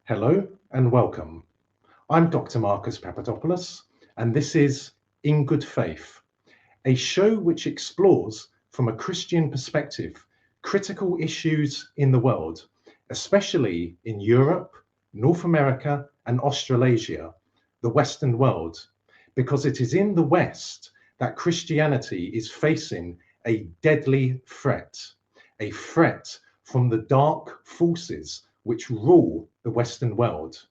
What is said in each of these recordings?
Hello and welcome. I'm Dr. Marcus Papadopoulos, and this is In Good Faith, a show which explores from a Christian perspective critical issues in the world, especially in Europe, North America, and Australasia, the Western world, because it is in the West that Christianity is facing a deadly threat, a threat from the dark forces which rule the Western world.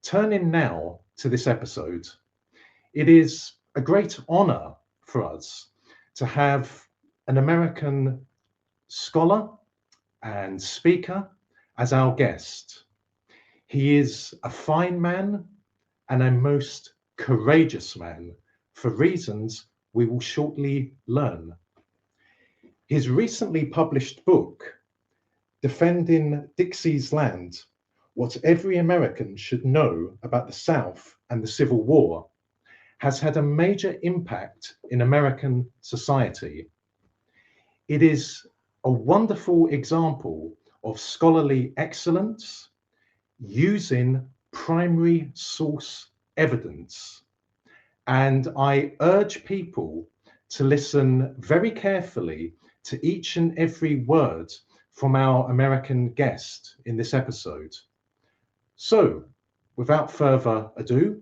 Turning now to this episode, it is a great honor for us to have an American scholar and speaker as our guest. He is a fine man and a most courageous man for reasons we will shortly learn. His recently published book, Defending Dixie's Land, What Every American Should Know About the South and the Civil War, has had a major impact in American society. It is a wonderful example of scholarly excellence using primary source evidence. And I urge people to listen very carefully to each and every word from our American guest in this episode. So, without further ado,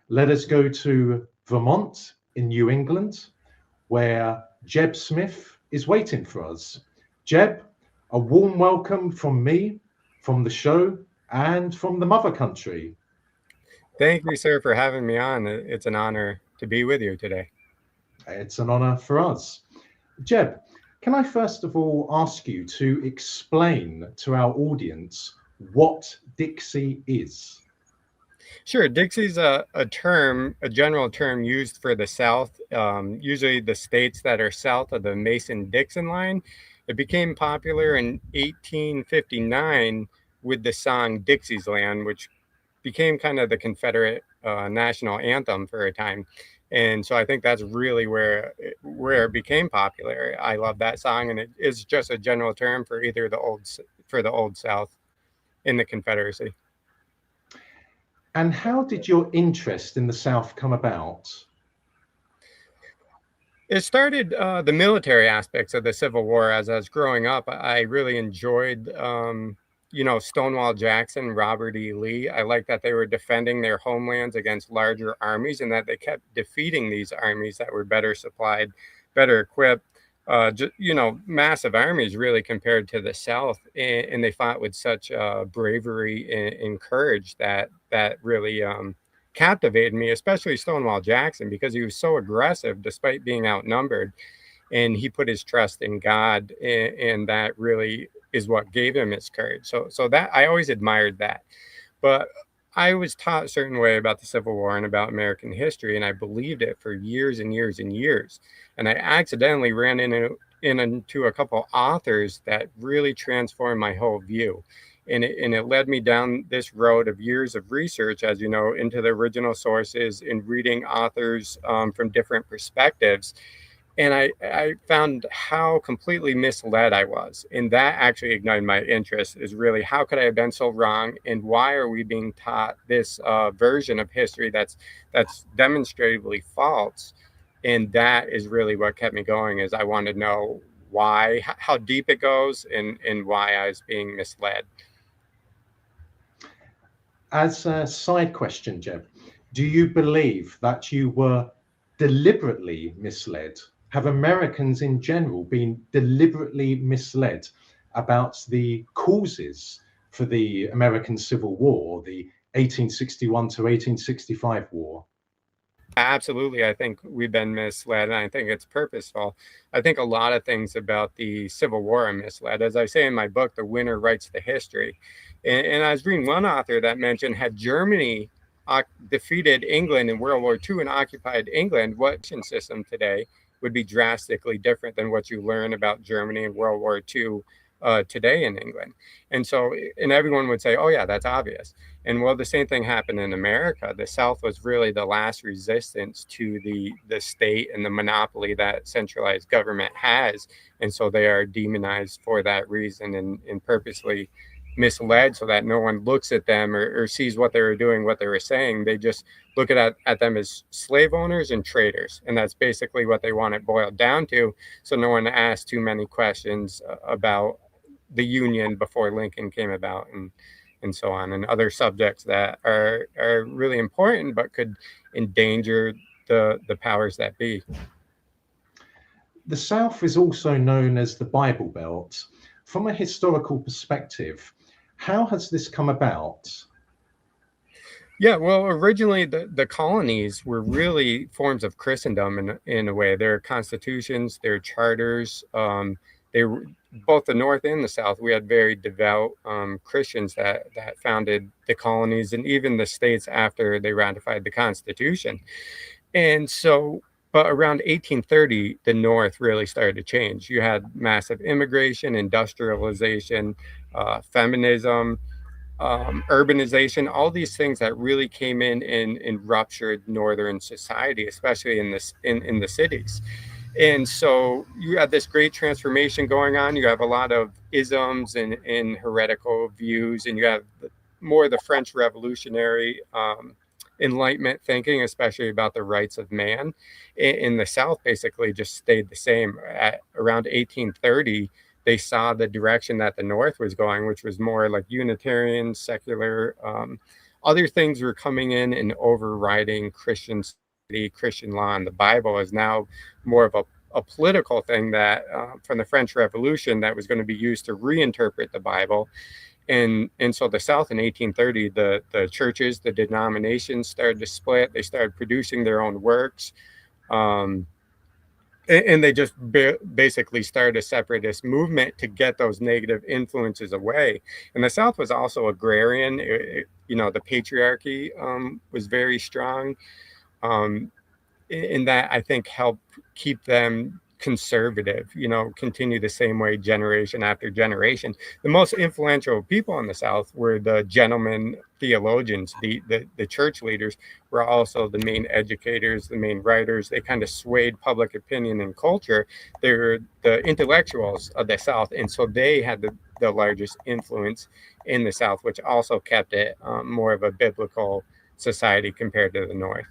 let us go to Vermont in New England, where Jeb Smith is waiting for us. Jeb, a warm welcome from me, from the show, and from the mother country. Thank you, sir, for having me on. It's an honor to be with you today. It's an honor for us. Jeb, can I first of all ask you to explain to our audience what Dixie is? Sure. Dixie's a general term used for the South, usually the states that are south of the Mason-Dixon line. It became popular in 1859 with the song Dixie's Land, which became kind of the Confederate national anthem for a time. And so I think that's really where it became popular. I love that song, and it is just a general term for either the old South in the Confederacy. And how did your interest in the South come about? It started the military aspects of the Civil War. As I was growing up, I really enjoyed, Stonewall Jackson, Robert E. Lee. I liked that they were defending their homelands against larger armies and that they kept defeating these armies that were better supplied, better equipped. Massive armies really compared to the South, and they fought with such bravery and courage that really captivated me, especially Stonewall Jackson, because he was so aggressive despite being outnumbered, and he put his trust in God, and that really is what gave him his courage. So that I always admired that, but I was taught a certain way about the Civil War and about American history, and I believed it for years and years and years. And I accidentally ran into a couple authors that really transformed my whole view. And it led me down this road of years of research, as you know, into the original sources and reading authors from different perspectives. And I found how completely misled I was. And that actually ignited my interest, is really, how could I have been so wrong? And why are we being taught this version of history that's demonstrably false? And that is really what kept me going, is I wanted to know why, how deep it goes, and why I was being misled. As a side question, Jeb, do you believe that you were deliberately misled? Have Americans in general been deliberately misled about the causes for the American Civil War, the 1861 to 1865 war? Absolutely. I think we've been misled, and I think it's purposeful. I think a lot of things about the Civil War are misled. As I say in my book, the winner writes the history. And I was reading one author that mentioned, had Germany defeated England in World War II and occupied England, what system today would be drastically different than what you learn about Germany in World War II today in England. And so, and everyone would say, oh, yeah, that's obvious. And well, the same thing happened in America. The South was really the last resistance to the state and the monopoly that centralized government has. And so they are demonized for that reason and purposely misled so that no one looks at them or sees what they were doing, what they were saying. They just look at them as slave owners and traitors. And that's basically what they want it boiled down to. So no one asks too many questions about the Union before Lincoln came about, and so on, and other subjects that are really important but could endanger the powers that be. The South is also known as the Bible Belt. From a historical perspective, how has this come about? Yeah, well, originally the colonies were really forms of Christendom in a way. Their constitutions, their charters, they were both the North and the South. We had very devout Christians that founded the colonies and even the states after they ratified the Constitution. And so, but around 1830, the North really started to change. You had massive immigration, industrialization, feminism, urbanization, all these things that really came in and ruptured northern society, especially in the cities. And so you have this great transformation going on. You have a lot of isms and heretical views, and you have more of the French Revolutionary Enlightenment thinking, especially about the rights of man. In the South, basically just stayed the same. At around 1830, they saw the direction that the North was going, which was more like Unitarian, secular. Other things were coming in and overriding Christian law, and the Bible is now more of a political thing that from the French Revolution that was going to be used to reinterpret the Bible. And so the South in 1830, the churches, the denominations started to split. They started producing their own works. And they just basically started a separatist movement to get those negative influences away. And the South was also agrarian. The patriarchy was very strong. In that, I think, helped keep them conservative, continue the same way generation after generation. The most influential people in the South were the gentlemen theologians. The church leaders were also the main educators, the main writers. They kind of swayed public opinion and culture. They were the intellectuals of the South, and so they had the largest influence in the South, which also kept it more of a biblical society compared to the North.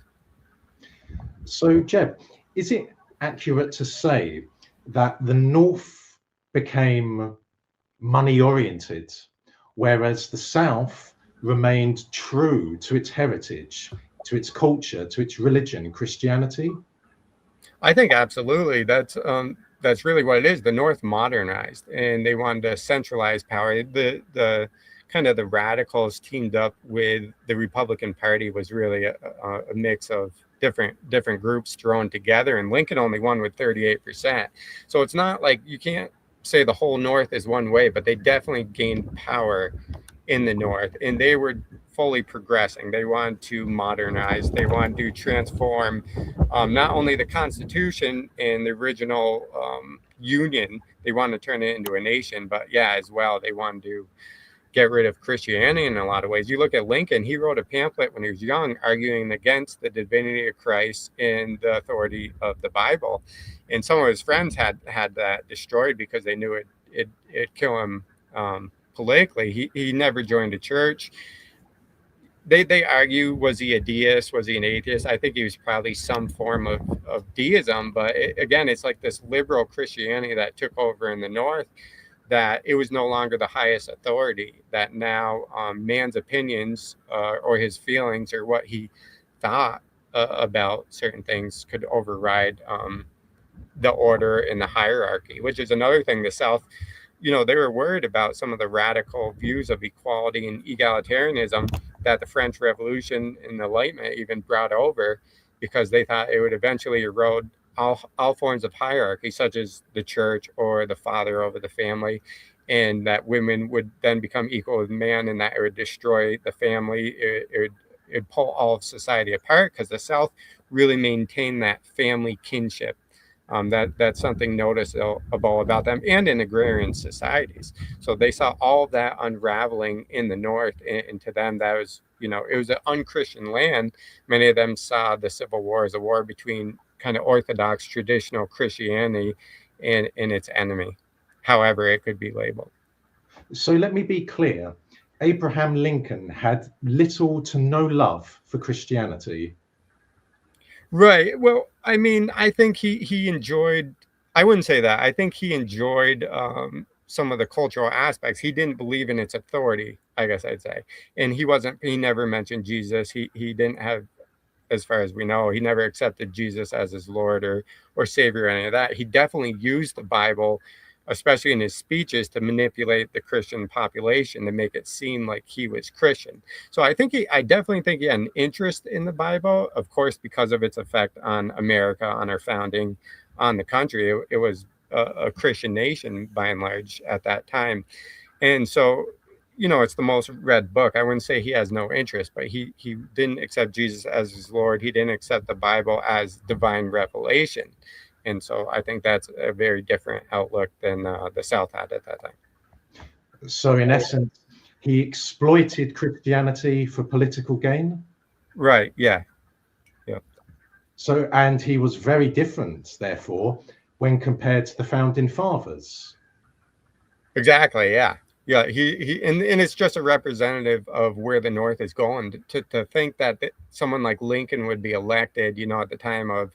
So, Jeb, is it accurate to say that the North became money oriented, whereas the South remained true to its heritage, to its culture, to its religion, Christianity? I think absolutely. That's really what it is. The North modernized, and they wanted to centralize power. The kind of the radicals teamed up with the Republican Party was really a mix of different groups thrown together, and Lincoln only won with 38%. So it's not like you can't say the whole North is one way, but they definitely gained power in the North, and they were fully progressing. They wanted to modernize. They wanted to transform not only the Constitution and the original Union. They wanted to turn it into a nation, but as well, they wanted to get rid of Christianity in a lot of ways. You look at Lincoln, he wrote a pamphlet when he was young arguing against the divinity of Christ and the authority of the Bible. And some of his friends had that destroyed because they knew it'd kill him politically. He never joined a church. They argue, was he a deist? Was he an atheist? I think he was probably some form of deism. But again, it's like this liberal Christianity that took over in the North, that it was no longer the highest authority, that now man's opinions or his feelings or what he thought about certain things could override the order and the hierarchy, which is another thing. The South, they were worried about some of the radical views of equality and egalitarianism that the French Revolution and the Enlightenment even brought over. because they thought it would eventually erode all forms of hierarchy, such as the church or the father over the family, and that women would then become equal with man, and that it would destroy the family. It'd pull all of society apart, because the South really maintained that family kinship. That's something noticeable about them, and in agrarian societies. So they saw all of that unraveling in the North, and to them that was, it was an unchristian land. Many of them saw the Civil War as a war between kind of Orthodox traditional Christianity and its enemy, however it could be labeled. So let me be clear. Abraham Lincoln had little to no love for Christianity. Right. Well, I mean, I think he enjoyed. I wouldn't say that. I think he enjoyed some of the cultural aspects. He didn't believe in its authority, I guess I'd say, and he wasn't. He never mentioned Jesus. He didn't have, as far as we know, he never accepted Jesus as his Lord or Savior or any of that. He definitely used the Bible, especially in his speeches, to manipulate the Christian population to make it seem like he was Christian. So I definitely think he had an interest in the Bible, of course, because of its effect on America, on our founding, on the country. It was a Christian nation by and large at that time. And so, it's the most read book. I wouldn't say he has no interest, but he didn't accept Jesus as his Lord. He didn't accept the Bible as divine revelation. And so I think that's a very different outlook than the South had at that time. So in essence, he exploited Christianity for political gain? Right, yeah. So, and he was very different, therefore, when compared to the founding fathers. Exactly, yeah. Yeah, and it's just a representative of where the North is going. To think that someone like Lincoln would be elected, at the time of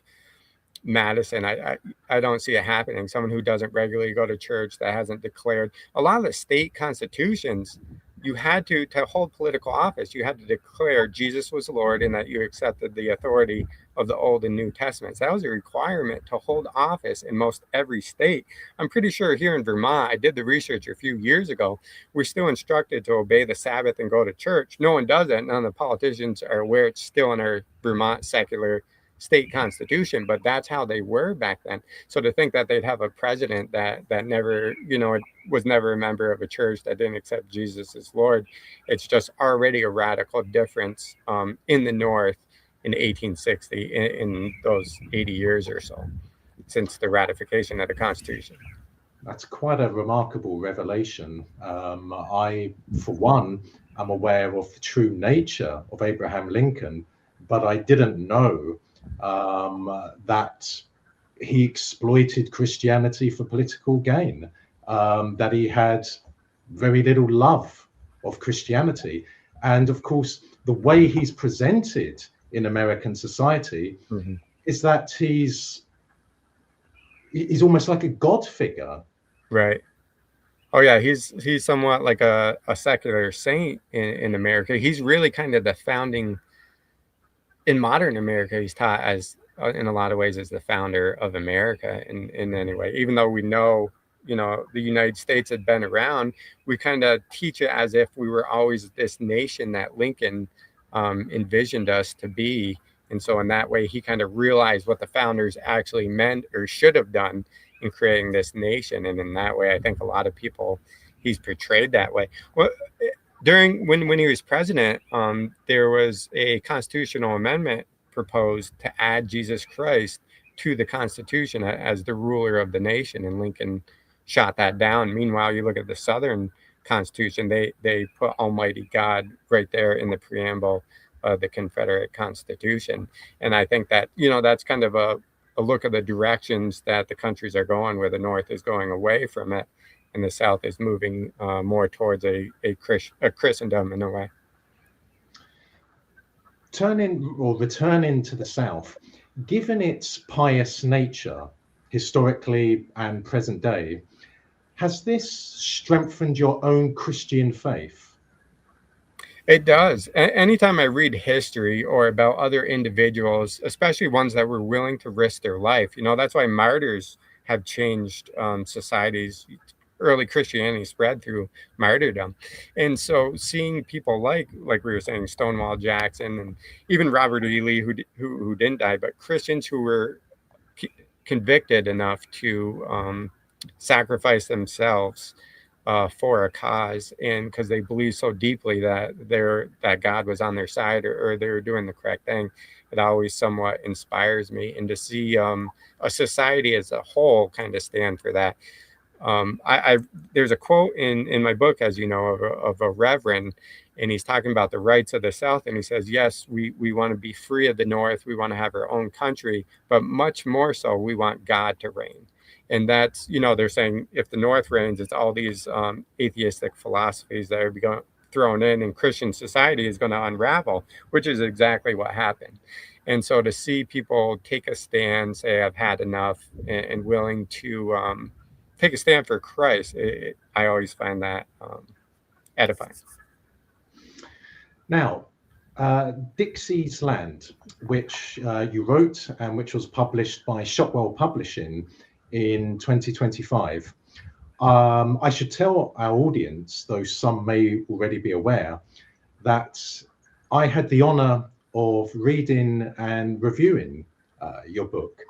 Madison, I don't see it happening. Someone who doesn't regularly go to church, that hasn't declared. A lot of the state constitutions, you had to hold political office, you had to declare Jesus was Lord and that you accepted the authority of the Old and New Testaments. That was a requirement to hold office in most every state. I'm pretty sure here in Vermont, I did the research a few years ago, we're still instructed to obey the Sabbath and go to church. No one does that. None of the politicians are aware it's still in our Vermont secular state constitution, but that's how they were back then. So to think that they'd have a president that never, was never a member of a church, that didn't accept Jesus as Lord, it's just already a radical difference in the North in 1860, in those 80 years or so since the ratification of the Constitution. That's quite a remarkable revelation. I, for one, am aware of the true nature of Abraham Lincoln, but I didn't know that he exploited Christianity for political gain, that he had very little love of Christianity. And of course, the way he's presented in American society is that he's almost like a god figure. Right. Oh yeah, he's somewhat like a secular saint in America. He's really kind of the founding, in modern America, he's taught as in a lot of ways as the founder of America in any way. Even though we know, the United States had been around, we kind of teach it as if we were always this nation that Lincoln envisioned us to be. And so in that way, he kind of realized what the founders actually meant or should have done in creating this nation. And in that way, I think a lot of people, he's portrayed that way. Well, during when he was president, there was a constitutional amendment proposed to add Jesus Christ to the Constitution as the ruler of the nation, and Lincoln shot that down. Meanwhile, you look at the Southern Constitution, they put Almighty God right there in the preamble of the Confederate Constitution. And I think that, that's kind of a look at the directions that the countries are going, where the North is going away from it and the South is moving more towards a Christendom in a way. Returning to the South, given its pious nature, historically and present day, has this strengthened your own Christian faith? It does. Anytime I read history or about other individuals, especially ones that were willing to risk their life, that's why martyrs have changed societies. early Christianity spread through martyrdom. And so seeing people like we were saying, Stonewall Jackson, and even Robert E. Lee, who didn't die, but Christians who were convicted enough to sacrifice themselves for a cause, and because they believe so deeply that God was on their side, or they were doing the correct thing, it always somewhat inspires me. And to see a society as a whole kind of stand for that. There's a quote in my book, as you know, of a reverend, and he's talking about the rights of the South, and he says, yes, we want to be free of the North, we want to have our own country, but much more so, we want God to reign. And that's, they're saying if the North reigns, it's all these atheistic philosophies that are being thrown in, and Christian society is going to unravel, which is exactly what happened. And so to see people take a stand, say, I've had enough, and willing to take a stand for Christ, I always find that edifying. Now, Dixie's Land, which you wrote and which was published by Shotwell Publishing in 2025. I should tell our audience, though some may already be aware, that I had the honor of reading and reviewing your book.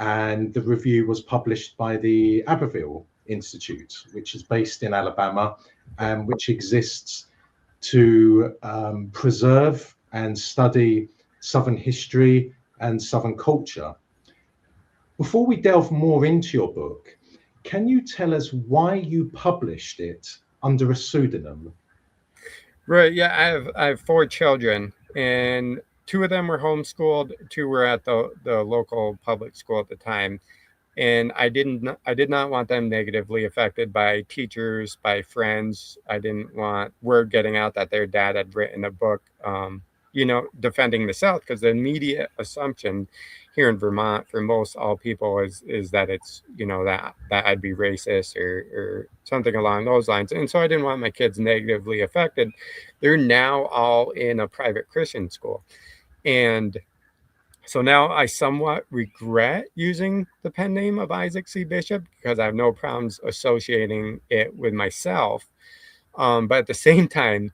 And the review was published by the Abbeville Institute, which is based in Alabama and which exists to preserve and study Southern history and Southern culture. Before we delve more into your book, can you tell us why you published it under a pseudonym? Right. Yeah, I have 4 children, and 2 of them were homeschooled, 2 were at the local public school at the time. And I did not want them negatively affected by teachers, by friends. I didn't want word getting out that their dad had written a book, defending the South, because the immediate assumption here in Vermont for most all people is that it's, that I'd be racist or something along those lines. And so I didn't want my kids negatively affected. They're now all in a private Christian school. And so now I somewhat regret using the pen name of Isaac C. Bishop, because I have no problems associating it with myself. But at the same time,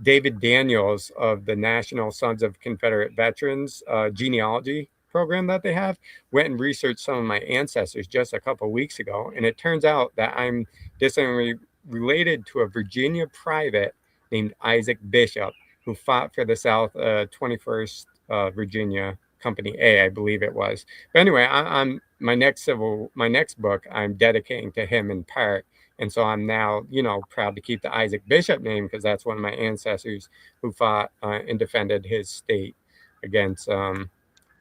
David Daniels of the National Sons of Confederate Veterans genealogy program that they have went and researched some of my ancestors just a couple of weeks ago. And it turns out that I'm distantly related to a Virginia private named Isaac Bishop, who fought for the South 21st Virginia Company A, I believe it was. But anyway, I'm my next book I'm dedicating to him in part. And so I'm now, proud to keep the Isaac Bishop name, because that's one of my ancestors who fought and defended his state against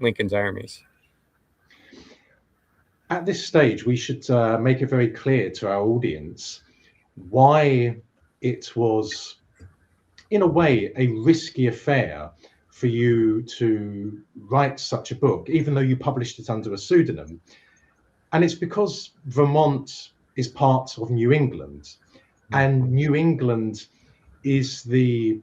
Lincoln's armies. At this stage, we should make it very clear to our audience why it was, in a way, a risky affair for you to write such a book, even though you published it under a pseudonym. And it's because Vermont is part of New England, and New England is the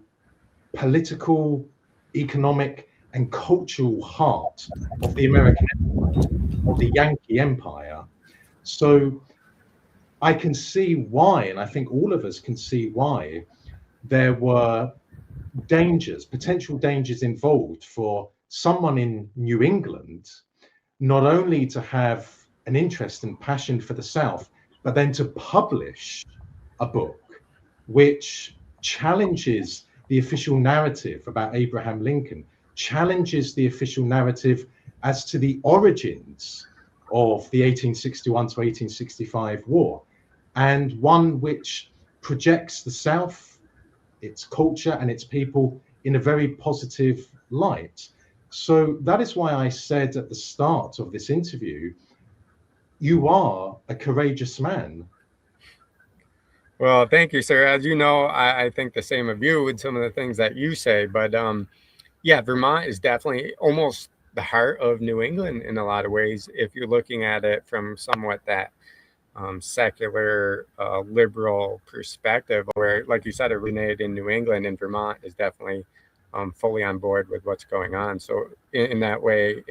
political, economic, and cultural heart of the American Empire, of the Yankee Empire. So I can see why, and I think all of us can see why, there were potential dangers involved for someone in New England, not only to have an interest and passion for the South, but then to publish a book which challenges the official narrative about Abraham Lincoln, challenges the official narrative as to the origins of the 1861 to 1865 war, and one which projects the South, its culture and its people, in a very positive light. So that is why I said at the start of this interview, you are a courageous man. Well, thank you, sir. As you know, I think the same of you with some of the things that you say. But yeah, Vermont is definitely almost the heart of New England in a lot of ways, if you're looking at it from somewhat that secular, liberal perspective, where, like you said, it originated in New England, and Vermont is definitely fully on board with what's going on. So in that way,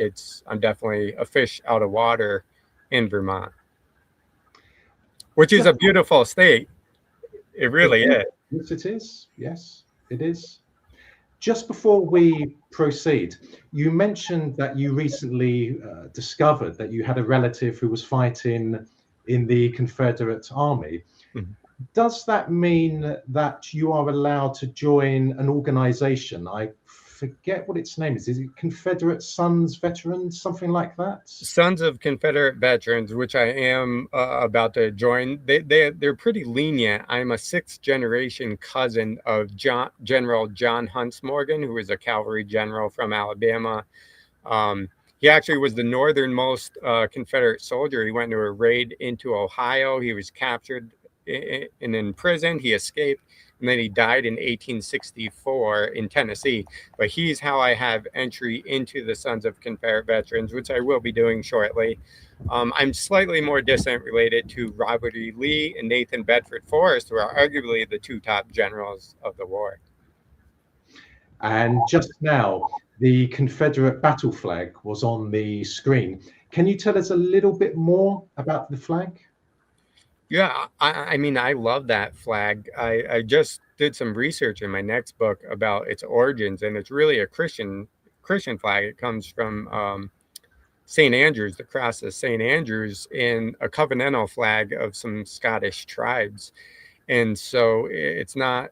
I'm definitely a fish out of water in Vermont. which is a beautiful state. It really is. Yes, it is. Yes, it is. Just before we proceed, you mentioned that you recently discovered that you had a relative who was fighting in the Confederate Army. Mhm. Does that mean that you are allowed to join an organization? I forget what its name is. Is it Confederate Sons Veterans, something like that? Sons of Confederate Veterans, which I am about to join. They're pretty lenient. I'm a sixth generation cousin of General John Hunts Morgan, who was a cavalry general from Alabama. He actually was the northernmost Confederate soldier. He went into a raid into Ohio. He was captured and imprisoned. He escaped, and then he died in 1864 in Tennessee. But he's how I have entry into the Sons of Confederate Veterans, which I will be doing shortly. I'm slightly more distant related to Robert E. Lee and Nathan Bedford Forrest, who are arguably the two top generals of the war. And just now, the Confederate battle flag was on the screen. Can you tell us a little bit more about the flag? Yeah, I mean, I love that flag. I just did some research in my next book about its origins, and it's really a Christian flag. It comes from St. Andrews, the cross of St. Andrews, in a covenantal flag of some Scottish tribes. And so it's not,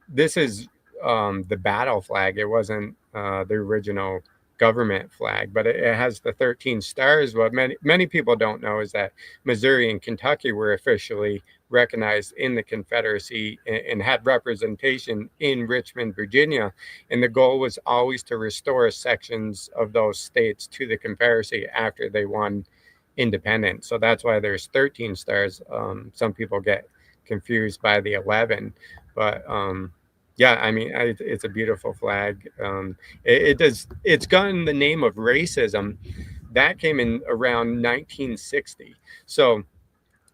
this is the battle flag. It wasn't the original government flag, but it has the 13 stars. What many people don't know is that Missouri and Kentucky were officially recognized in the Confederacy and had representation in Richmond, Virginia. And the goal was always to restore sections of those states to the Confederacy after they won independence. So that's why there's 13 stars. Some people get confused by the 11, but yeah, I mean, it's a beautiful flag. It's gotten the name of racism. That came in around 1960. So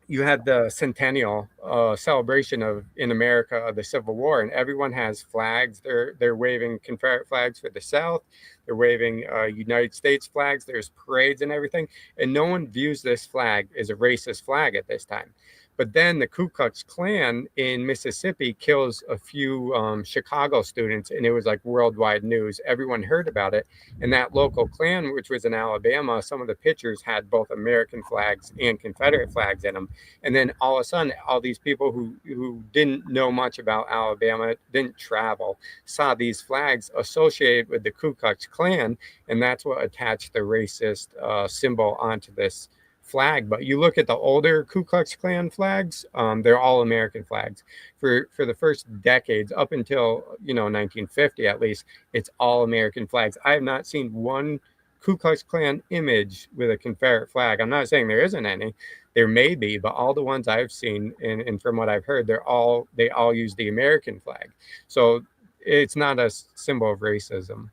you had the centennial celebration of in America of the Civil War, and everyone has flags. They're waving Confederate flags for the South. They're waving United States flags. There's parades and everything, and no one views this flag as a racist flag at this time. But then the Ku Klux Klan in Mississippi kills a few Chicago students, and it was like worldwide news. Everyone heard about it. And that local Klan, which was in Alabama, some of the pictures had both American flags and Confederate flags in them. And then all of a sudden, all these people who didn't know much about Alabama, didn't travel, saw these flags associated with the Ku Klux Klan, and that's what attached the racist symbol onto this flag. But you look at the older Ku Klux Klan flags, they're all American flags. For the first decades, up until 1950 at least, it's all American flags. I have not seen one Ku Klux Klan image with a Confederate flag. I'm not saying there isn't any. There may be, but all the ones I've seen and from what I've heard, they all use the American flag. So it's not a symbol of racism.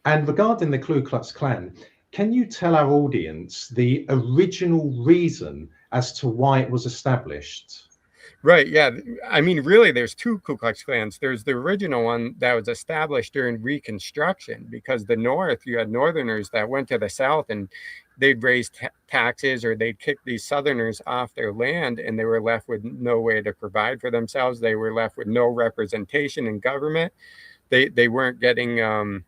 And regarding the Ku Klux Klan, can you tell our audience the original reason as to why it was established? Right. Yeah. I mean, really, there's two Ku Klux Klans. There's the original one that was established during Reconstruction, because the North, you had Northerners that went to the South and they'd raise taxes, or they'd kick these Southerners off their land, and they were left with no way to provide for themselves. They were left with no representation in government. They weren't getting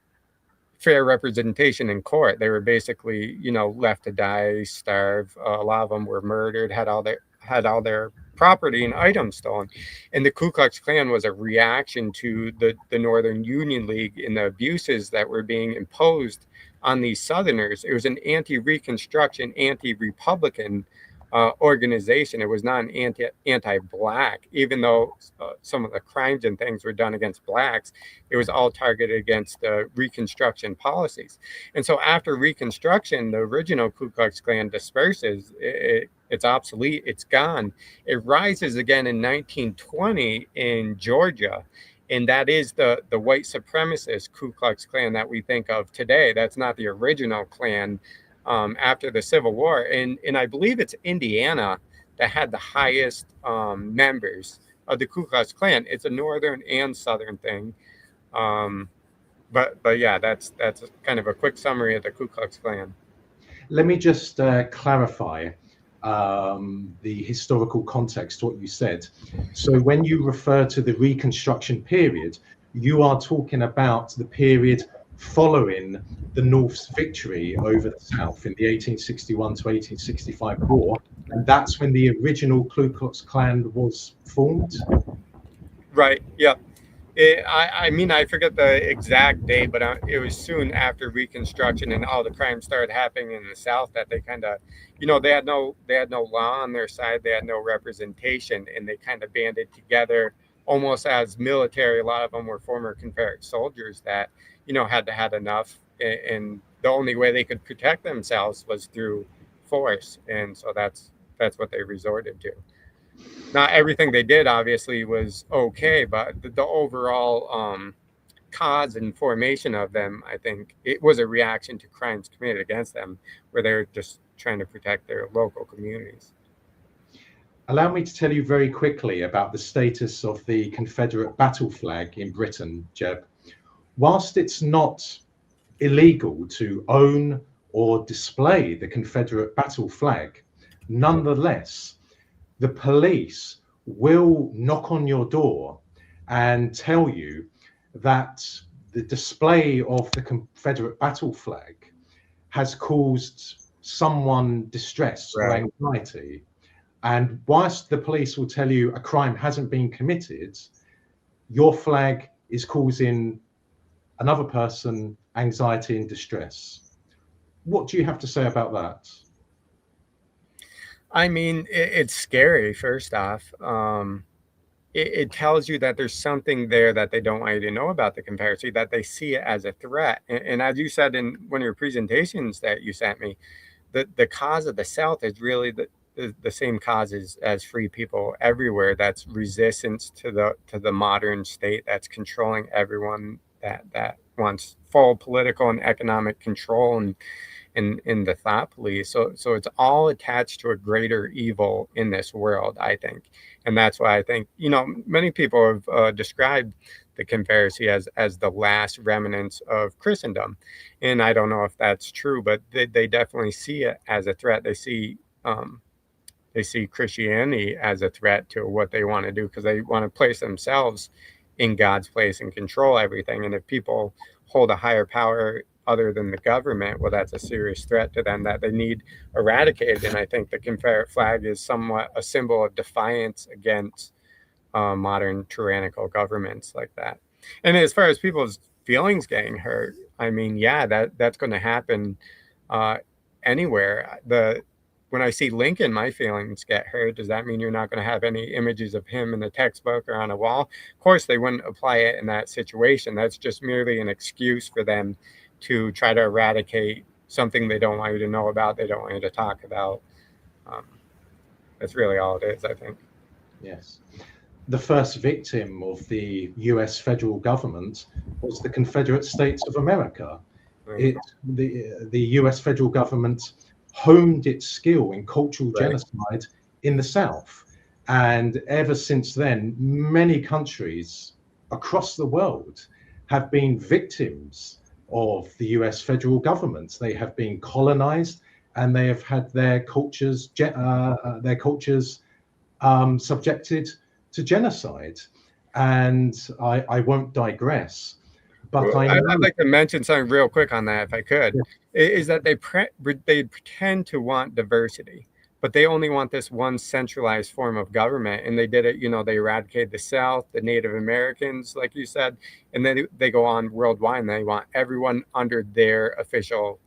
fair representation in court. They were basically, left to die, starve. A lot of them were murdered, had all their property and items stolen. And the Ku Klux Klan was a reaction to the Northern Union League and the abuses that were being imposed on these Southerners. It was an anti-Reconstruction, anti-Republican organization. It was not an anti-Black, even though some of the crimes and things were done against Blacks. It was all targeted against the Reconstruction policies. And so after Reconstruction, the original Ku Klux Klan disperses. It's obsolete. It's gone. It rises again in 1920 in Georgia. And that is the white supremacist Ku Klux Klan that we think of today. That's not the original Klan after the Civil War. And I believe it's Indiana that had the highest members of the Ku Klux Klan. It's a northern and southern thing. But yeah, that's kind of a quick summary of the Ku Klux Klan. Let me just clarify. the historical context to what you said. So when you refer to the Reconstruction period, you are talking about the period following the North's victory over the South in the 1861 to 1865 war, and that's when the original Ku Klux Klan was formed. Right. Yeah. I mean, I forget the exact date, but it was soon after Reconstruction and all the crime started happening in the South that they kind of, they had no law on their side, they had no representation, and they kind of banded together almost as military. A lot of them were former Confederate soldiers that had enough, and the only way they could protect themselves was through force, and so that's what they resorted to. Not everything they did obviously was okay, but the overall cause and formation of them, I think it was a reaction to crimes committed against them, where they're just trying to protect their local communities. Allow me to tell you very quickly about the status of the Confederate battle flag in Britain, Jeb. Whilst it's not illegal to own or display the Confederate battle flag, nonetheless, the police will knock on your door and tell you that the display of the Confederate battle flag has caused someone distress or anxiety. And whilst the police will tell you a crime hasn't been committed, your flag is causing another person anxiety and distress. What do you have to say about that? I mean, it's scary, first off. It tells you that there's something there that they don't want you to know about the Confederacy, that they see it as a threat. And as you said in one of your presentations that you sent me, the cause of the South is really the same causes as free people everywhere. That's resistance to the modern state that's controlling everyone, that wants full political and economic control and in the thought police. So it's all attached to a greater evil in this world, I think. And that's why I think, many people have described the Confederacy as the last remnants of Christendom. And I don't know if that's true, but they definitely see it as a threat. They see Christianity as a threat to what they want to do, because they want to place themselves in God's place and control everything. And if people hold a higher power other than the government, well, that's a serious threat to them that they need eradicated. And I think the Confederate flag is somewhat a symbol of defiance against modern tyrannical governments like that. And as far as people's feelings getting hurt, I mean, yeah, that's going to happen anywhere. When I see Lincoln, my feelings get hurt. Does that mean you're not going to have any images of him in the textbook or on a wall? Of course, they wouldn't apply it in that situation. That's just merely an excuse for them to try to eradicate something they don't want you to know about, they don't want you to talk about. That's really all it is, I think. Yes. The first victim of the US federal government was the Confederate States of America. The US federal government honed its skill in cultural genocide in the South. And ever since then, many countries across the world have been victims of the US federal government. They have been colonized, and they have had their cultures subjected to genocide. And I won't digress, but well, I'd like to mention something real quick on that, if I could. Yeah. Is that they pretend to want diversity, but they only want this one centralized form of government. And they did it, they eradicated the South, the Native Americans, like you said, and then they go on worldwide and they want everyone under their official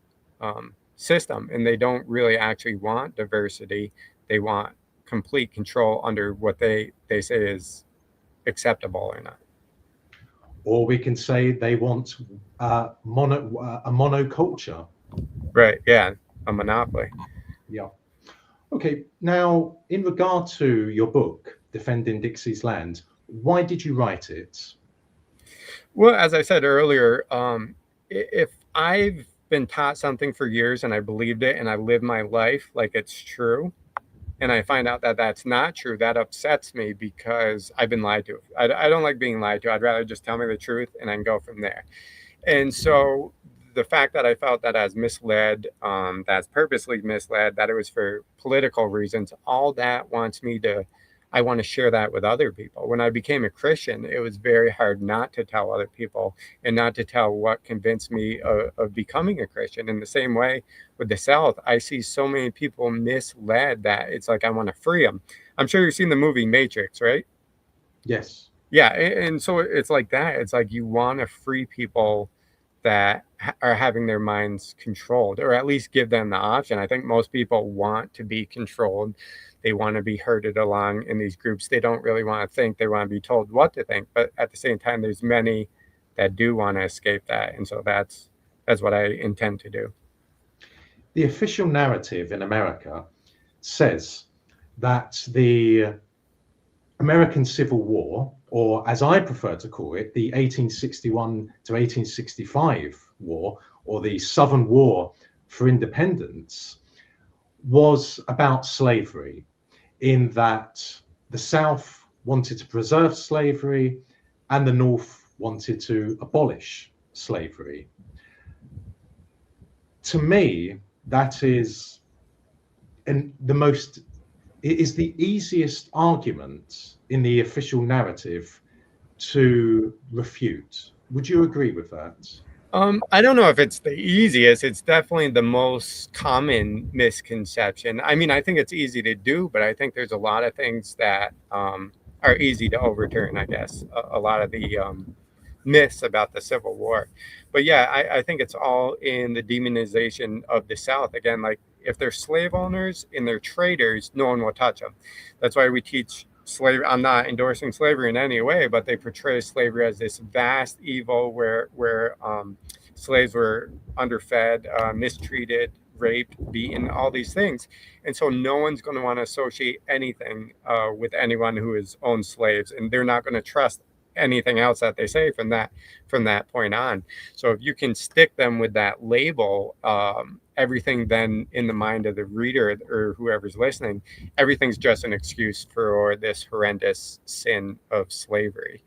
system. And they don't really actually want diversity. They want complete control under what they say is acceptable or not. Or we can say they want a monoculture. Right, yeah, a monopoly. Yeah. Okay, now, in regard to your book, Defending Dixie's Land, why did you write it? Well, as I said earlier, if I've been taught something for years and I believed it and I live my life like it's true, and I find out that that's not true, that upsets me because I've been lied to. I don't like being lied to. I'd rather just tell me the truth and then go from there. And so the fact that I felt that I was misled, that's purposely misled, that it was for political reasons, all that wants me to, I want to share that with other people. When I became a Christian, it was very hard not to tell other people and not to tell what convinced me of becoming a Christian. In the same way with the South, I see so many people misled that it's like I want to free them. I'm sure you've seen the movie Matrix, right? Yes. Yeah, and so it's like that. It's like you want to free people that are having their minds controlled, or at least give them the option. I think most people want to be controlled. They want to be herded along in these groups. They don't really want to think. They want to be told what to think. But at the same time, there's many that do want to escape that, and so that's what I intend to do. The official narrative in America says that the American Civil War, or as I prefer to call it, the 1861 to 1865 war, or the Southern War for Independence, was about slavery, in that the South wanted to preserve slavery and the North wanted to abolish slavery. To me, that is it is the easiest argument in the official narrative to refute. Would you agree with that? I don't know if it's the easiest. It's definitely the most common misconception. I mean, I think it's easy to do, but I think there's a lot of things that are easy to overturn, I guess. A lot of the myths about the Civil War. But yeah, I think it's all in the demonization of the South. Again, like if they're slave owners and they're traders, no one will touch them. That's why we teach slavery. I'm not endorsing slavery in any way, but they portray slavery as this vast evil where slaves were underfed, mistreated, raped, beaten, all these things. And so no one's going to want to associate anything with anyone who has owned slaves, and they're not going to trust anything else that they say from that point on. So if you can stick them with that label, everything then in the mind of the reader or whoever's listening, everything's just an excuse for this horrendous sin of slavery.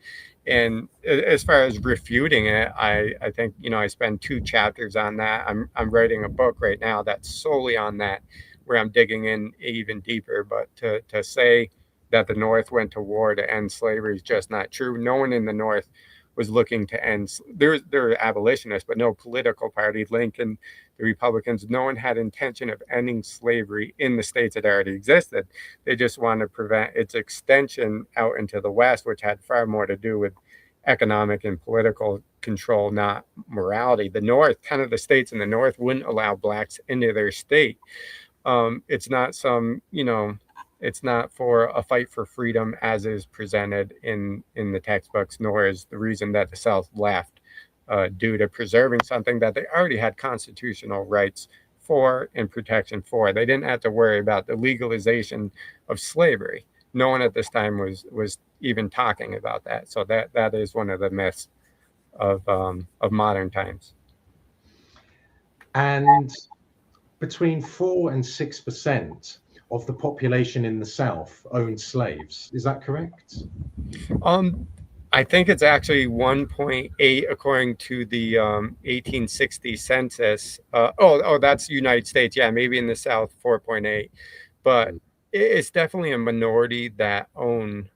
And as far as refuting it, I think, I spend 2 chapters on that. I'm writing a book right now that's solely on that, where I'm digging in even deeper. But to say that the North went to war to end slavery is just not true. No one in the North was looking to end. There were abolitionists, but no political party, Lincoln, the Republicans, no one had intention of ending slavery in the states that already existed. They just wanted to prevent its extension out into the West, which had far more to do with economic and political control, not morality. The North, 10 of the states in the North wouldn't allow blacks into their state. It's not it's not for a fight for freedom as is presented in the textbooks, nor is the reason that the South left due to preserving something that they already had constitutional rights for and protection for. They didn't have to worry about the legalization of slavery. No one at this time was even talking about that. So that is one of the myths of modern times. And between 4 and 6% of the population in the South owned slaves. Is that correct? I think it's actually 1.8 according to the 1860 census. That's United States. Yeah, maybe in the South 4.8, but it's definitely a minority that own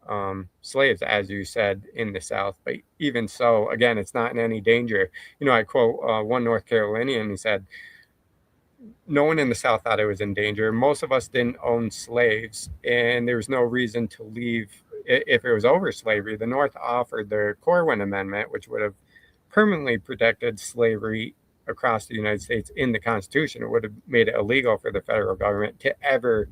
slaves, as you said, in the South. But even so, again, it's not in any danger. I quote one North Carolinian. He said, no one in the South thought it was in danger. Most of us didn't own slaves, and there was no reason to leave if it was over slavery. The North offered the Corwin Amendment, which would have permanently protected slavery across the United States in the Constitution. It would have made it illegal for the federal government to ever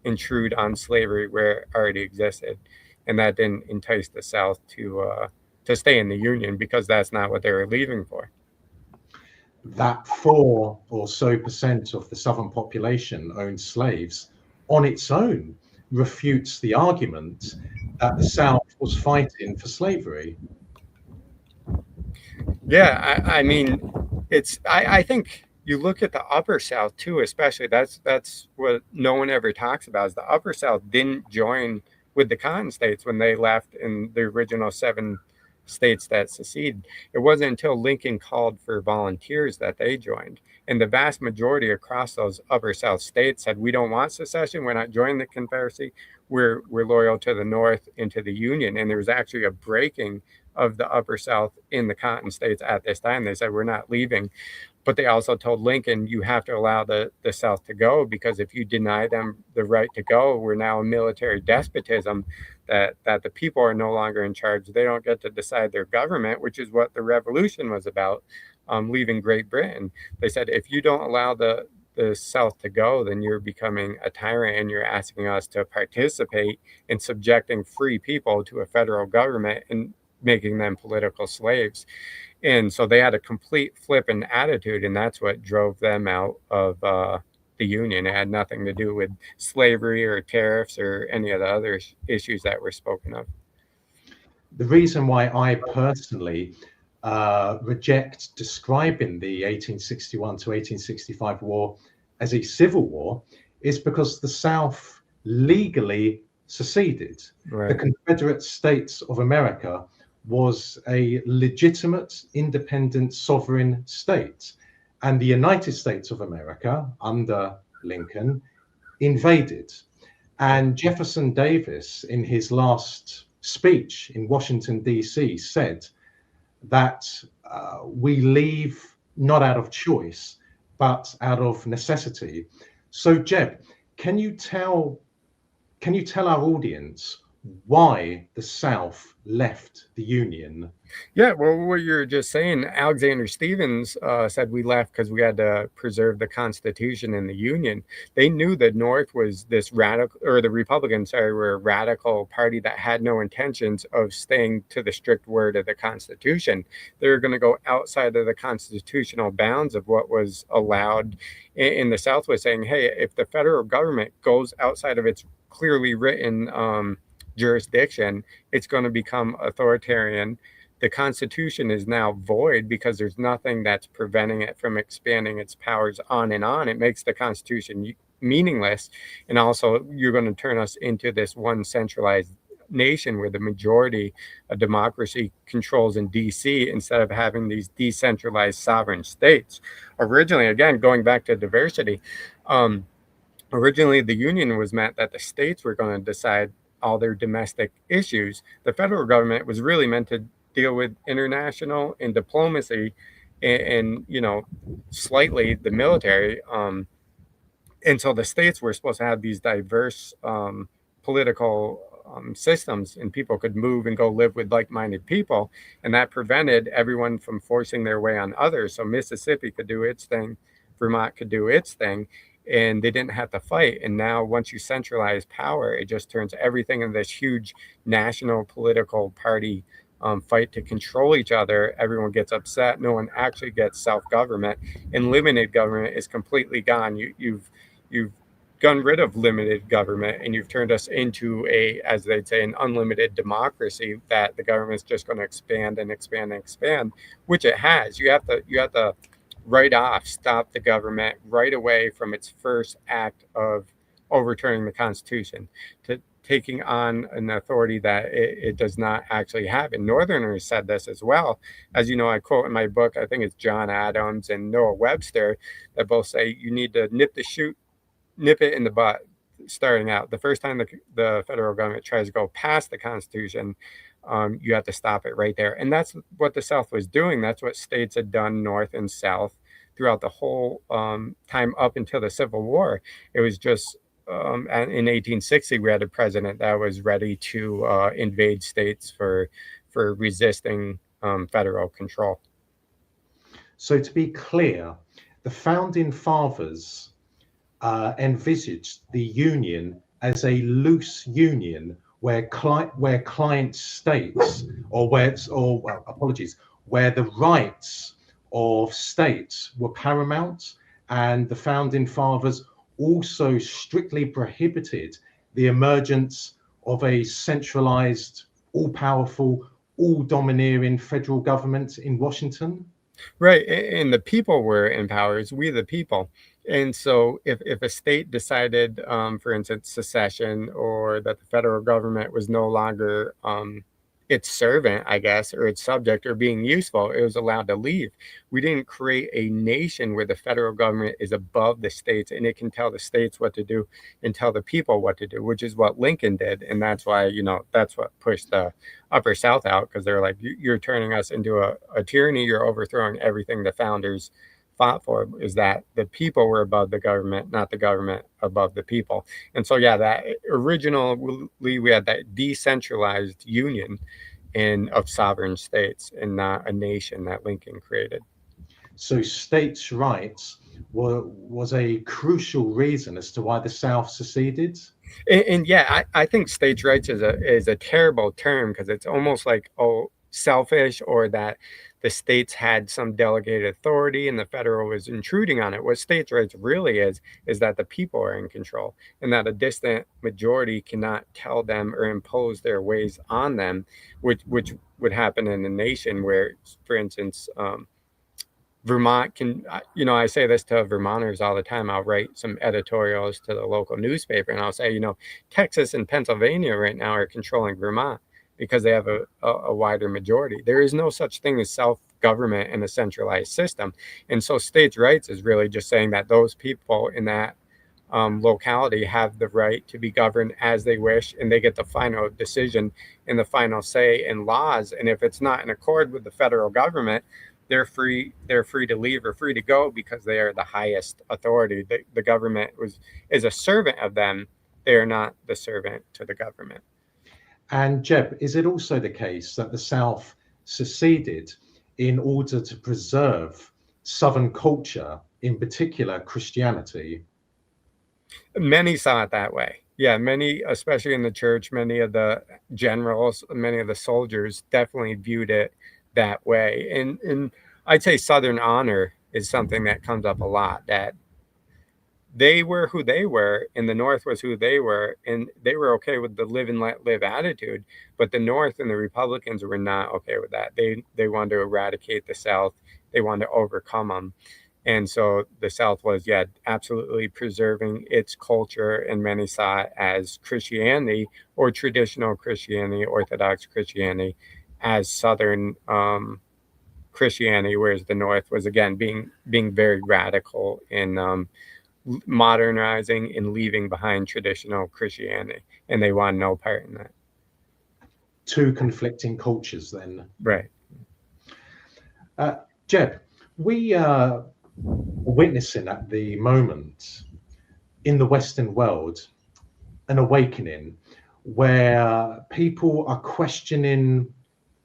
intrude on slavery where it already existed. And that didn't entice the South to stay in the Union, because that's not what they were leaving for. That 4 or so percent of the Southern population owned slaves on its own refutes the argument that the South was fighting for slavery. Yeah, I mean, I think you look at the Upper South too, especially. That's what no one ever talks about, is the Upper South didn't join with the Cotton States when they left in the original 7 states that seceded. It wasn't until Lincoln called for volunteers that they joined. And the vast majority across those upper South states said, we don't want secession. We're not joining the Confederacy. We're loyal to the North and to the Union. And there was actually a breaking of the upper South in the Cotton states at this time. They said, we're not leaving. But they also told Lincoln, you have to allow the South to go, because if you deny them the right to go, we're now a military despotism, that the people are no longer in charge. They don't get to decide their government, which is what the Revolution was about, leaving Great Britain. They said, if you don't allow the South to go, then you're becoming a tyrant and you're asking us to participate in subjecting free people to a federal government and making them political slaves. And so they had a complete flip in attitude, and that's what drove them out of the Union. It had nothing to do with slavery or tariffs or any of the other issues that were spoken of. The reason why I personally reject describing the 1861 to 1865 war as a civil war is because the South legally seceded. Right. The Confederate States of America was a legitimate, independent, sovereign state. And the United States of America, under Lincoln, invaded. And Jefferson Davis, in his last speech in Washington, D.C., said that we leave not out of choice, but out of necessity. So, Jeb, can you tell our audience why the South left the Union? Yeah, well, what you're just saying, Alexander Stevens said we left because we had to preserve the Constitution and the Union. They knew the North was this radical, or the Republicans, sorry, were a radical party that had no intentions of staying to the strict word of the Constitution. They were going to go outside of the constitutional bounds of what was allowed. In the South was saying, hey, if the federal government goes outside of its clearly written jurisdiction, it's going to become authoritarian. The Constitution is now void because there's nothing that's preventing it from expanding its powers on and on. It makes the Constitution meaningless. And also, you're going to turn us into this one centralized nation where the majority of democracy controls in DC instead of having these decentralized sovereign states. Originally, again, going back to diversity, originally the Union was meant that the states were going to decide all their domestic issues. The federal government was really meant to deal with international and diplomacy and slightly the military. And so the states were supposed to have these diverse political systems, and people could move and go live with like-minded people. And that prevented everyone from forcing their way on others. So Mississippi could do its thing, Vermont could do its thing, and they didn't have to fight. And now once you centralize power, it just turns everything into this huge national political party fight to control each other. Everyone gets upset. No one actually gets self-government, and limited government is completely gone. You've gotten rid of limited government, and you've turned us into as they'd say, an unlimited democracy that the government's just going to expand and expand and expand, which it has. You have to stop the government right away from its first act of overturning the Constitution to taking on an authority that it does not actually have. And Northerners said this as well. As you know, I quote in my book, I think it's John Adams and Noah Webster, that both say you need to nip it in the butt starting out. The first time the federal government tries to go past the Constitution, you have to stop it right there. And that's what the South was doing. That's what states had done, North and South, throughout the whole time up until the Civil War. It was just in 1860, we had a president that was ready to invade states for resisting federal control. So to be clear, the founding fathers envisaged the Union as a loose union where client states, where the rights of states were paramount, and the founding fathers also strictly prohibited the emergence of a centralized, all-powerful, all-domineering federal government in Washington. Right, and the people were in power. It's we the people. And so if a state decided, for instance, secession, or that the federal government was no longer its servant, I guess, or its subject, or being useful, it was allowed to leave. We didn't create a nation where the federal government is above the states and it can tell the states what to do and tell the people what to do, which is what Lincoln did. And that's why, that's what pushed the Upper South out, because they're like, you're turning us into a tyranny. You're overthrowing everything the founders fought for, is that the people were above the government, not the government above the people. And so, yeah, that originally we had that decentralized union of sovereign states and not a nation that Lincoln created. So states' rights was a crucial reason as to why the South seceded. And yeah, I think states' rights is a terrible term, because it's almost like, selfish, or that the states had some delegated authority and the federal was intruding on it. What states' rights really is that the people are in control, and that a distant majority cannot tell them or impose their ways on them, which would happen in a nation where, for instance, Vermont can, I say this to Vermonters all the time. I'll write some editorials to the local newspaper and I'll say, Texas and Pennsylvania right now are controlling Vermont because they have a wider majority. There is no such thing as self-government in a centralized system. And so states' rights is really just saying that those people in that locality have the right to be governed as they wish, and they get the final decision and the final say in laws. And if it's not in accord with the federal government, they're free to leave or free to go, because they are the highest authority. The government is a servant of them. They are not the servant to the government. And Jeb, is it also the case that the South seceded in order to preserve Southern culture, in particular Christianity? Many saw it that way. Yeah, many, especially in the church, many of the generals, many of the soldiers definitely viewed it that way. And I'd say Southern honor is something that comes up a lot, that they were who they were and the North was who they were, and they were okay with the live and let live attitude. But the North and the Republicans were not okay with that. They wanted to eradicate the South. They wanted to overcome them. And so the South was, yeah, absolutely preserving its culture, and many saw it as Christianity, or traditional Christianity, Orthodox Christianity, as Southern Christianity, whereas the North was, again, being very radical in modernizing and leaving behind traditional Christianity, and they want no part in that. Two conflicting cultures then. Right. Jeb, we are witnessing at the moment in the Western world an awakening where people are questioning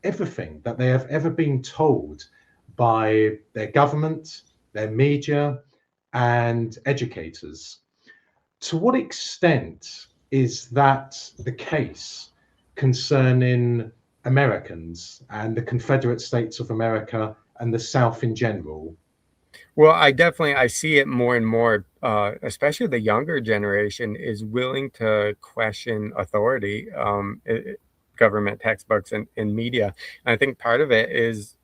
everything that they have ever been told by their government, their media, and educators. To what extent is that the case concerning Americans and the Confederate States of America and the South in general? Well, I see it more and more, especially the younger generation is willing to question authority, government textbooks and media. And I think part of it is,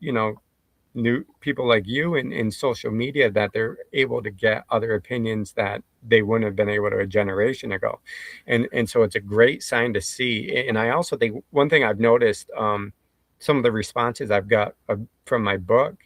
new people like you in social media, that they're able to get other opinions that they wouldn't have been able to a generation ago. And so it's a great sign to see. And I also think one thing I've noticed, some of the responses I've got from my book,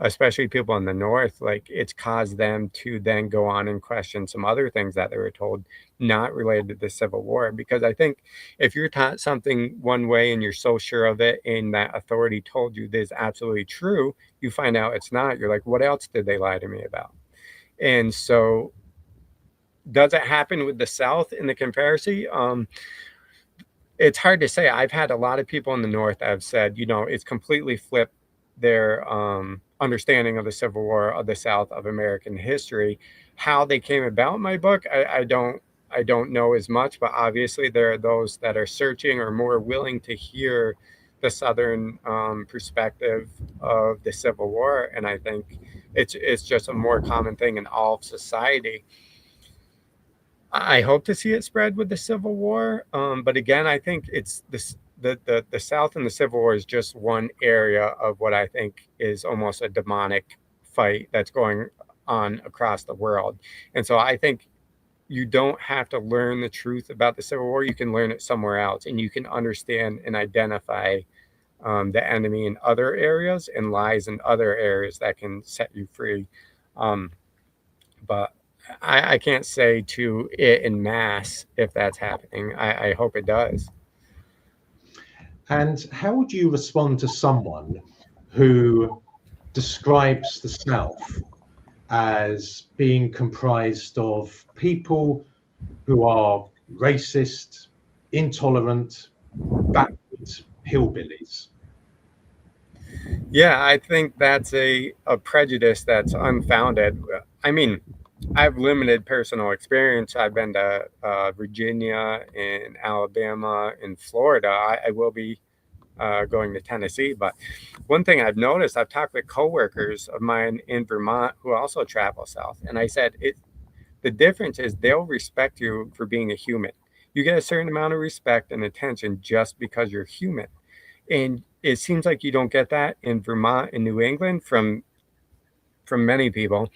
especially people in the North, like, it's caused them to then go on and question some other things that they were told not related to the Civil War. Because I think if you're taught something one way and you're so sure of it, and that authority told you this is absolutely true, you find out it's not. You're like, what else did they lie to me about? And so, does it happen with the South in the comparison? It's hard to say. I've had a lot of people in the North that have said, it's completely flipped their understanding of the Civil War, of the South, of American history. How they came about my book, I don't know as much, but obviously there are those that are searching or more willing to hear the Southern perspective of the Civil War, and I think it's just a more common thing in all of society. I hope to see it spread with the Civil War, but again, I think it's this. The South and the Civil War is just one area of what I think is almost a demonic fight that's going on across the world. And so I think you don't have to learn the truth about the Civil War. You can learn it somewhere else, and you can understand and identify the enemy in other areas and lies in other areas that can set you free. But I can't say to it in mass if that's happening. I hope it does. And how would you respond to someone who describes the South as being comprised of people who are racist, intolerant, backward hillbillies? Yeah, I think that's a prejudice that's unfounded. I mean, I've limited personal experience. I've been to Virginia and Alabama and Florida. I will be going to Tennessee. But one thing I've noticed, I've talked with coworkers of mine in Vermont who also travel south, and I said the difference is they'll respect you for being a human. You get a certain amount of respect and attention just because you're human. And it seems like you don't get that in Vermont and New England from many people.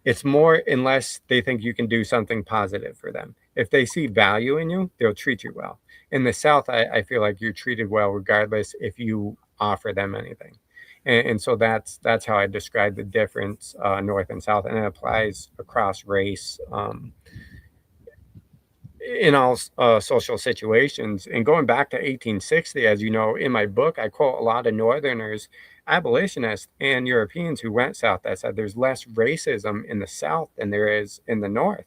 It's more unless they think you can do something positive for them. If they see value in you, they'll treat you well. In the South, I feel like you're treated well regardless if you offer them anything. And so that's how I describe the difference, North and South, and it applies across race. In all social situations. And going back to 1860, as you know, in my book, I quote a lot of Northerners, abolitionists, and Europeans who went south that said there's less racism in the South than there is in the North.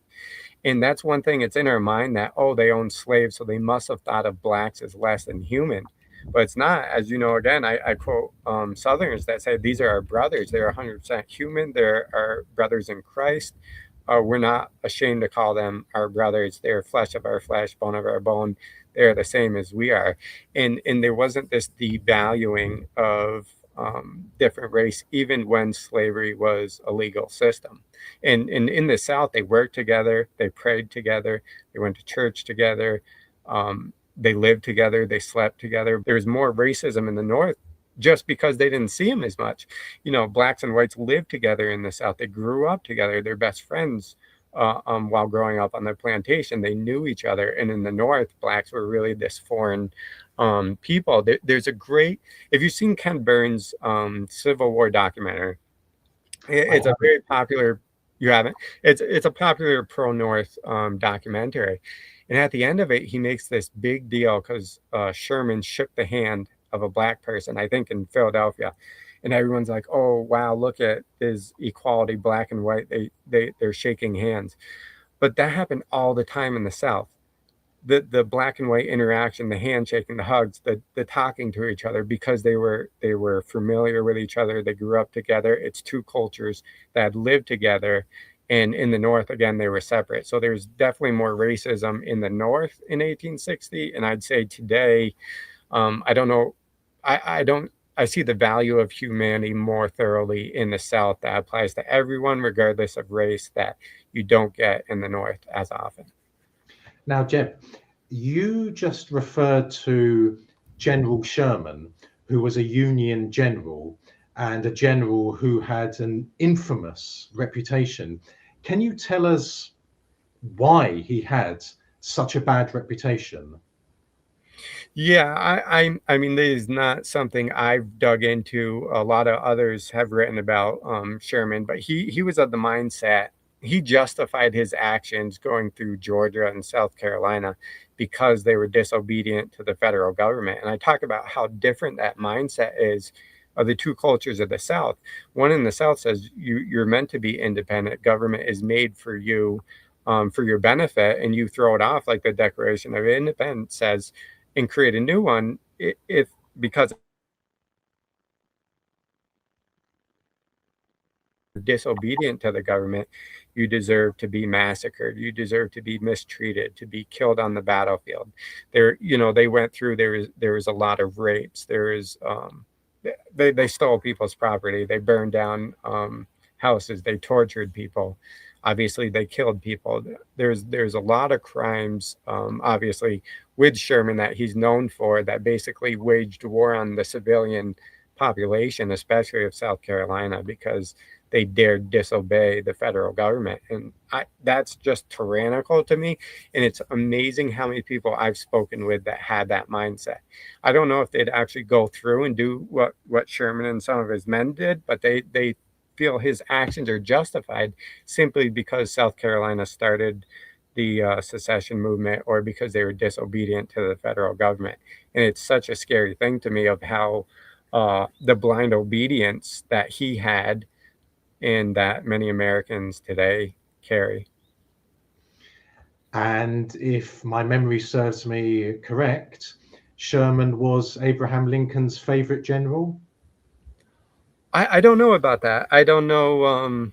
And that's one thing, it's in our mind that, oh, they owned slaves, so they must have thought of blacks as less than human. But it's not. As you know, again, I quote Southerners that say these are our brothers. They're 100% human. They're our brothers in Christ. We're not ashamed to call them our brothers. They're flesh of our flesh, bone of our bone. They're the same as we are. And there wasn't this devaluing of different race, even when slavery was a legal system. And in the South, they worked together, they prayed together, they went to church together, they lived together, they slept together. There was more racism in the North just because they didn't see them as much. You know, blacks and whites lived together in the South. They grew up together. They're best friends while growing up on the plantation. They knew each other. And in the North, blacks were really this foreign people. There's a great, if you've seen Ken Burns' Civil War documentary, it's a very popular, you haven't? It's a popular pro-North documentary. And at the end of it, he makes this big deal because Sherman shook the hand of a black person, I think in Philadelphia. And everyone's like, oh, wow, look at this equality, black and white. They're shaking hands. But that happened all the time in the South. The black and white interaction, the handshaking, the hugs, the talking to each other, because they were familiar with each other. They grew up together. It's two cultures that lived together. And in the North, again, they were separate. So there's definitely more racism in the North in 1860. And I'd say today, I don't know, I see the value of humanity more thoroughly in the South. That applies to everyone, regardless of race, that you don't get in the North as often. Now, Jeb, you just referred to General Sherman, who was a Union general and a general who had an infamous reputation. Can you tell us why he had such a bad reputation? Yeah, I mean, this is not something I've dug into. A lot of others have written about Sherman, but he was of the mindset, he justified his actions going through Georgia and South Carolina because they were disobedient to the federal government. And I talk about how different that mindset is of the two cultures of the South. One in the South says you're meant to be independent. Government is made for you, for your benefit, and you throw it off, like the Declaration of Independence says, and create a new one if because disobedient to the government, you deserve to be massacred, you deserve to be mistreated, to be killed on the battlefield. There, you know, they went through, there was a lot of rapes, there is they stole people's property, they burned down houses, they tortured people, obviously they killed people. There's a lot of crimes, obviously with Sherman, that he's known for, that basically waged war on the civilian population, especially of South Carolina, because they dared disobey the federal government. And that's just tyrannical to me. And it's amazing how many people I've spoken with that had that mindset. I don't know if they'd actually go through and do what Sherman and some of his men did, but they feel his actions are justified simply because South Carolina started the secession movement, or because they were disobedient to the federal government. And it's such a scary thing to me of how the blind obedience that he had and that many Americans today carry. And if my memory serves me correct, Sherman was Abraham Lincoln's favorite general. I don't know about that. I don't know.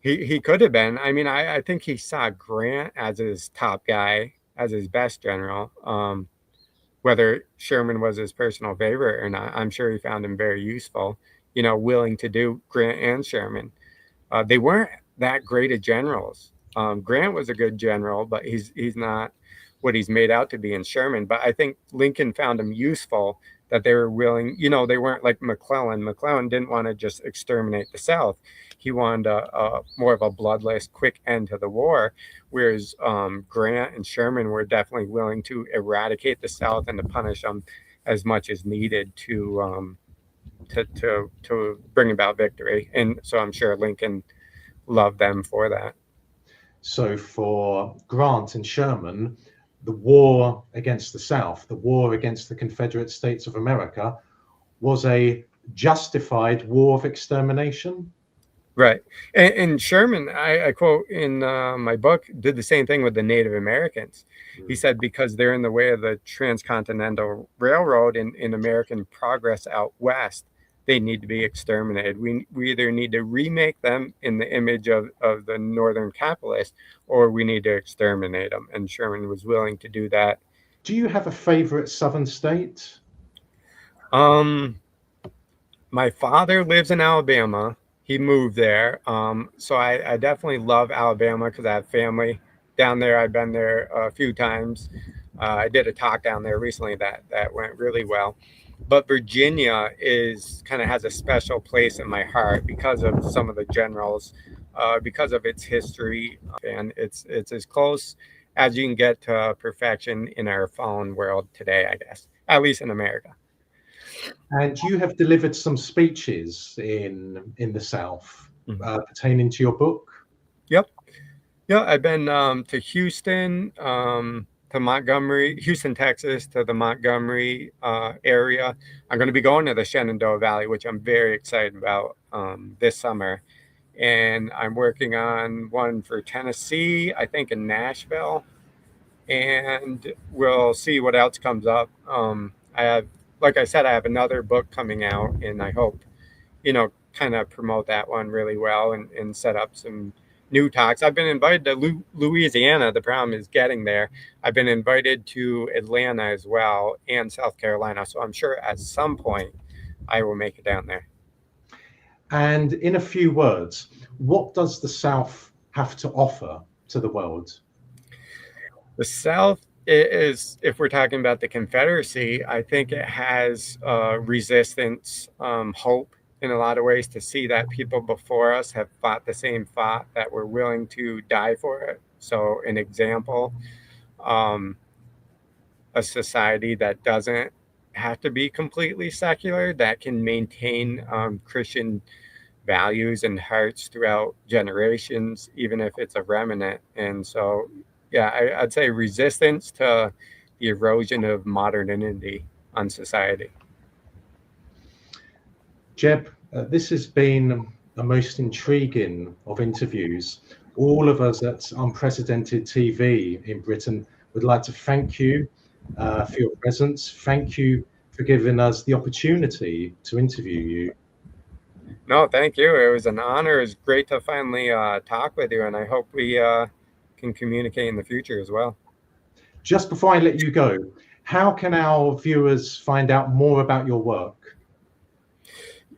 He could have been. I mean, I think he saw Grant as his top guy, as his best general. Whether Sherman was his personal favorite or not, I'm sure he found him very useful, willing to do Grant and Sherman. They weren't that great of generals. Grant was a good general, but he's not what he's made out to be in Sherman. But I think Lincoln found him useful, that they were willing, they weren't like McClellan. McClellan didn't want to just exterminate the South. He wanted a more of a bloodless, quick end to the war, whereas Grant and Sherman were definitely willing to eradicate the South and to punish them as much as needed to bring about victory. And so I'm sure Lincoln loved them for that. So for Grant and Sherman, the war against the South, the war against the Confederate States of America, was a justified war of extermination. Right. And Sherman, I quote in my book, did the same thing with the Native Americans. He said, because they're in the way of the transcontinental railroad and in American progress out west, they need to be exterminated. We either need to remake them in the image of the northern capitalists, or we need to exterminate them. And Sherman was willing to do that. Do you have a favorite southern state? My father lives in Alabama. He moved there. So I definitely love Alabama because I have family down there. I've been there a few times. I did a talk down there recently that went really well. But Virginia has a special place in my heart because of some of the generals, because of its history, and it's as close as you can get to perfection in our phone world today, I guess, at least in America. And you have delivered some speeches in the South pertaining to your book. Yep. Yeah, I've been to Houston, to Montgomery, Houston, Texas, to the Montgomery area. I'm going to be going to the Shenandoah Valley, which I'm very excited about this summer. And I'm working on one for Tennessee, I think in Nashville. And we'll see what else comes up. Like I said, I have another book coming out, and I hope, kind of promote that one really well and set up some new talks. I've been invited to Louisiana. The problem is getting there. I've been invited to Atlanta as well, and South Carolina. So I'm sure at some point I will make it down there. And in a few words, what does the South have to offer to the world? The South is, if we're talking about the Confederacy, I think it has resistance, hope in a lot of ways, to see that people before us have fought the same fight, that we're willing to die for it. So an example, a society that doesn't have to be completely secular, that can maintain Christian values and hearts throughout generations, even if it's a remnant. And so, yeah, I'd say resistance to the erosion of modernity on society. Jeb, this has been a most intriguing of interviews. All of us at Unprecedented TV in Britain would like to thank you for your presence. Thank you for giving us the opportunity to interview you. No, thank you. It was an honor. It was great to finally talk with you, and I hope we can communicate in the future as well. Just before I let you go, how can our viewers find out more about your work?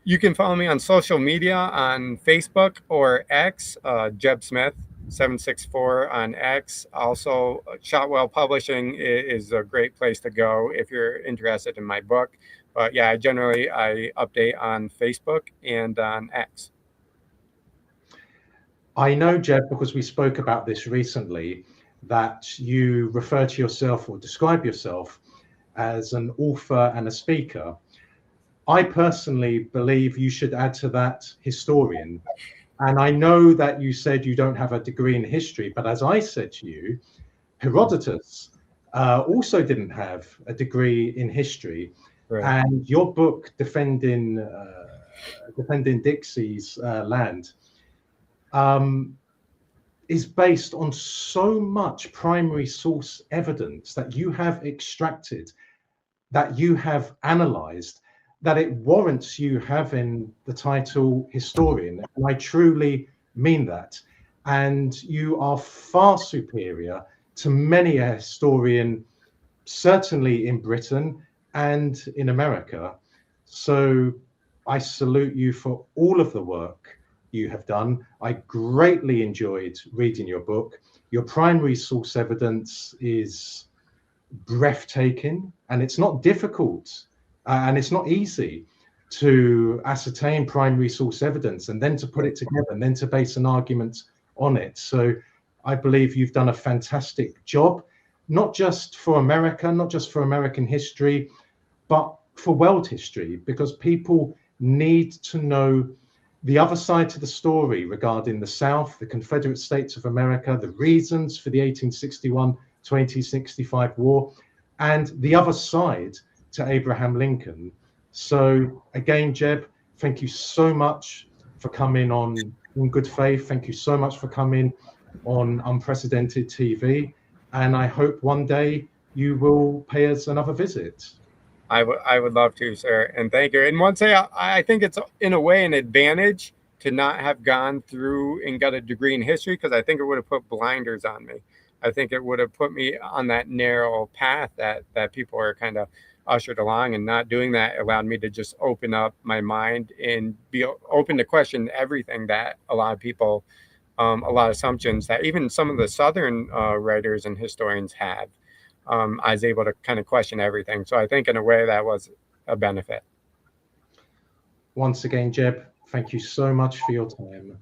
You can follow me on social media on Facebook or X, Jeb Smith 764 on X. Also, Shotwell Publishing is a great place to go if you're interested in my book. But yeah, I update on Facebook and on X. I know, Jeb, because we spoke about this recently, that you refer to yourself or describe yourself as an author and a speaker. I personally believe you should add to that historian. And I know that you said you don't have a degree in history, but as I said to you, Herodotus also didn't have a degree in history. Right. And your book, defending Dixie's land, is based on so much primary source evidence that you have extracted, that you have analyzed, that it warrants you having the title historian. And I truly mean that. And you are far superior to many a historian, certainly in Britain and in America. So I salute you for all of the work you have done. I greatly enjoyed reading your book. Your primary source evidence is breathtaking, and it's not difficult and it's not easy to ascertain primary source evidence and then to put it together and then to base an argument on it. So I believe you've done a fantastic job, not just for America, not just for American history, but for world history, because people need to know the other side to the story regarding the South, the Confederate States of America, the reasons for the 1861 to 1865 war, and the other side to Abraham Lincoln. So again, Jeb, thank you so much for coming on In Good Faith. Thank you so much for coming on Unprecedented TV. And I hope one day you will pay us another visit. I would love to, sir, and thank you. And one say, I think it's in a way an advantage to not have gone through and got a degree in history, because I think it would have put blinders on me. I think it would have put me on that narrow path that people are kind of ushered along, and not doing that allowed me to just open up my mind and be open to question everything that a lot of people, a lot of assumptions that even some of the Southern writers and historians have. I was able to kind of question everything. So I think in a way that was a benefit. Once again, Jeb, thank you so much for your time.